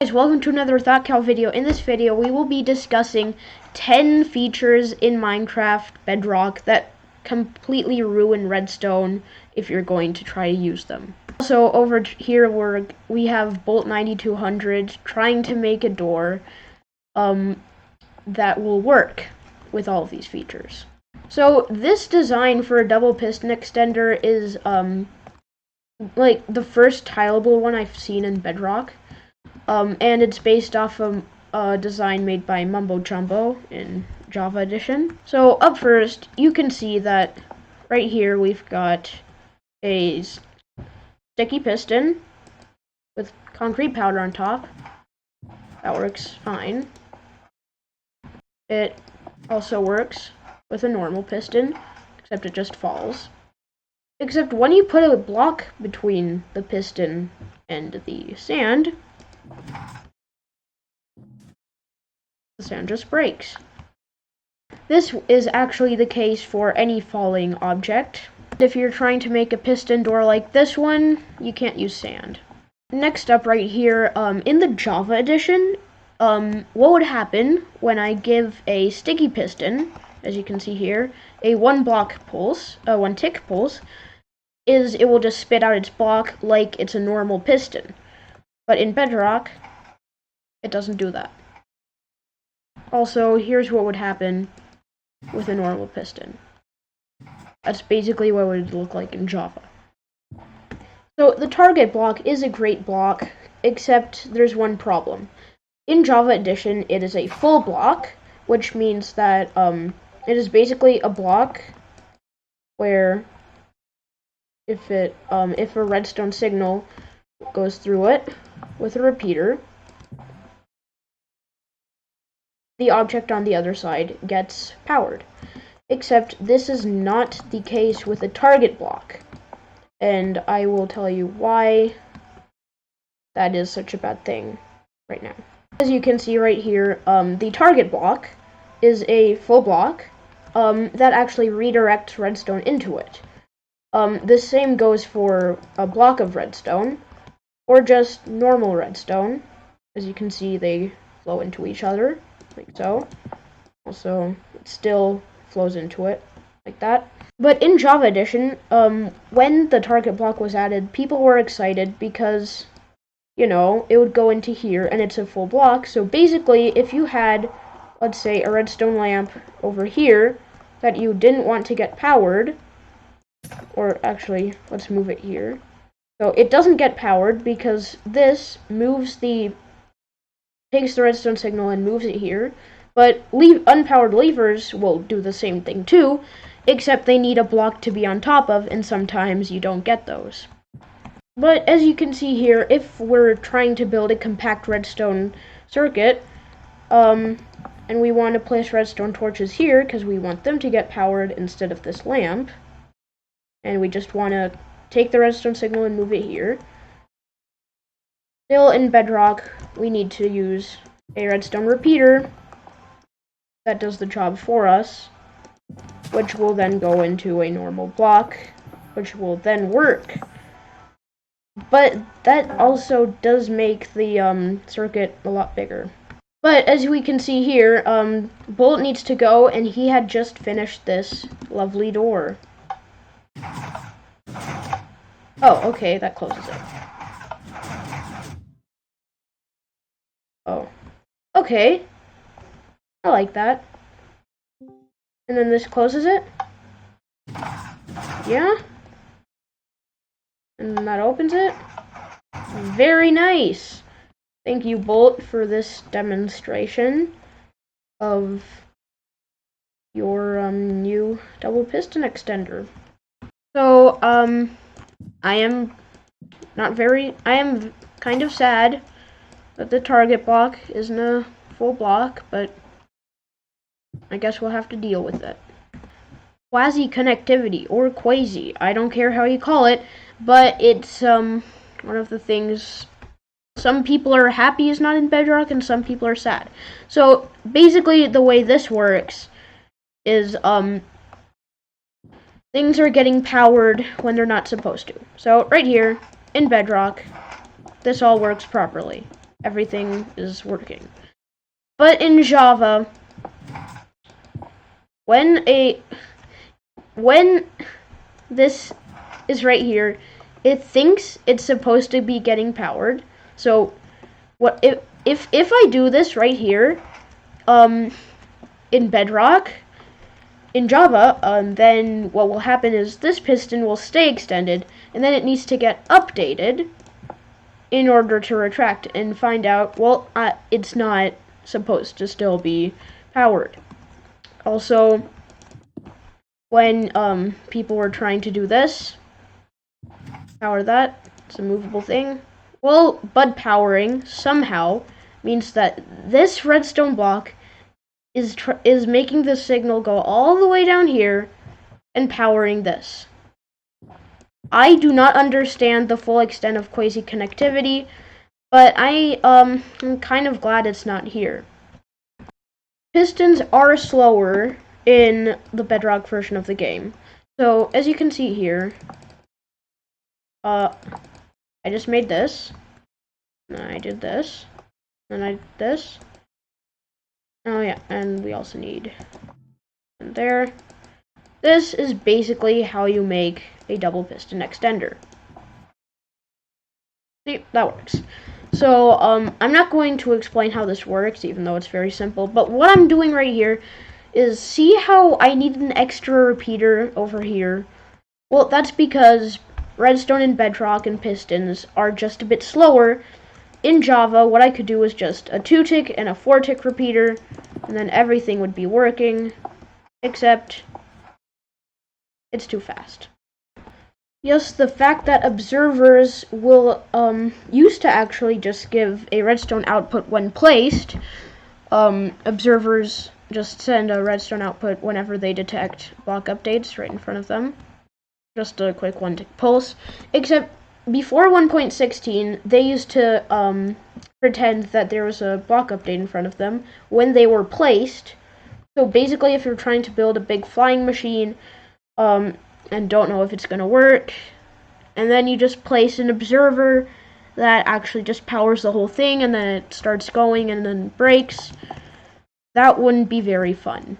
Guys, welcome to another ThoughtCal video. In this video, we will be discussing 10 features in Minecraft Bedrock that completely ruin redstone if you're going to try to use them. Also, over here we have Bolt 9200 trying to make a door that will work with all of these features. So this design for a double piston extender is like the first tileable one I've seen in Bedrock. And it's based off of a design made by Mumbo Jumbo in Java Edition. So up first, you can see that right here we've got a sticky piston with concrete powder on top. That works fine. It also works with a normal piston, except it just falls. Except when you put a block between the piston and the sand, the sand just breaks. This is actually the case for any falling object. If you're trying to make a piston door like this one, you can't use sand. Next up right here, in the Java edition, what would happen when I give a sticky piston, as you can see here, a one tick pulse, is it will just spit out its block like it's a normal piston. But in Bedrock, it doesn't do that. Also, here's what would happen with a normal piston. That's basically what it would look like in Java. So the target block is a great block, except there's one problem. In Java Edition, it is a full block, which means that it is basically a block where if a redstone signal goes through it with a repeater, the object on the other side gets powered. Except this is not the case with a target block, and I will tell you why that is such a bad thing right now. As you can see right here, the target block is a full block that actually redirects redstone into it. The same goes for a block of redstone, or just normal redstone. As you can see, they flow into each other, like so. Also, it still flows into it, like that. But in Java Edition, when the target block was added, people were excited because, you know, it would go into here, and it's a full block. So basically, if you had, let's say, a redstone lamp over here that you didn't want to get powered, or actually, let's move it here. So it doesn't get powered because this takes the redstone signal and moves it here. But unpowered levers will do the same thing too, except they need a block to be on top of, and sometimes you don't get those. But as you can see here, if we're trying to build a compact redstone circuit, and we want to place redstone torches here because we want them to get powered instead of this lamp, and we just want to take the redstone signal and move it here. Still in Bedrock, we need to use a redstone repeater that does the job for us, which will then go into a normal block, which will then work. But that also does make the circuit a lot bigger. But as we can see here, Bolt needs to go, and he had just finished this lovely door. Oh, okay, that closes it. Oh. Okay. I like that. And then this closes it. Yeah. And that opens it. Very nice. Thank you, Bolt, for this demonstration of your new double piston extender. So, I am kind of sad that the target block isn't a full block, but I guess we'll have to deal with it. Quasi-connectivity, or quasi, I don't care how you call it, but it's one of the things some people are happy is not in Bedrock, and some people are sad. So, basically, the way this works is, things are getting powered when they're not supposed to. So, right here, in Bedrock, this all works properly. everything is working. But in Java, when this is right here, it thinks it's supposed to be getting powered. So what if I do this right here, in Bedrock, in Java, then what will happen is this piston will stay extended, and then it needs to get updated in order to retract and find out, well, it's not supposed to still be powered. Also, when people were trying to do this, power that, it's a movable thing. Well, bud powering somehow means that this redstone block is making the signal go all the way down here and powering this. I do not understand the full extent of quasi connectivity, but I'm kind of glad it's not here. Pistons are slower in the Bedrock version of the game. So as you can see here, I just made this, and I did this, and I did this. Oh yeah, and we also need there. This is basically how you make a double piston extender. See, that works. So, I'm not going to explain how this works, even though it's very simple, but what I'm doing right here is, see how I need an extra repeater over here? Well, that's because redstone and bedrock and pistons are just a bit slower. In Java, what I could do is just a 2-tick and a 4-tick repeater, and then everything would be working, except it's too fast. Yes, the fact that observers will used to actually just give a redstone output when placed. Observers just send a redstone output whenever they detect block updates right in front of them. Just a quick 1-tick pulse. Except before 1.16, they used to pretend that there was a block update in front of them when they were placed. So basically, if you're trying to build a big flying machine, and don't know if it's going to work, and then you just place an observer that actually just powers the whole thing, and then it starts going and then breaks, that wouldn't be very fun.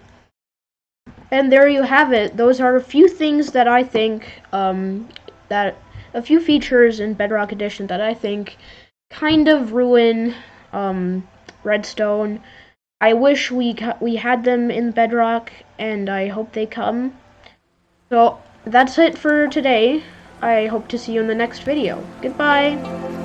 And there you have it. Those are a few things that I think, that a few features in Bedrock Edition that I think kind of ruin redstone. I wish we had them in Bedrock, and I hope they come. So that's it for today. I hope to see you in the next video. Goodbye!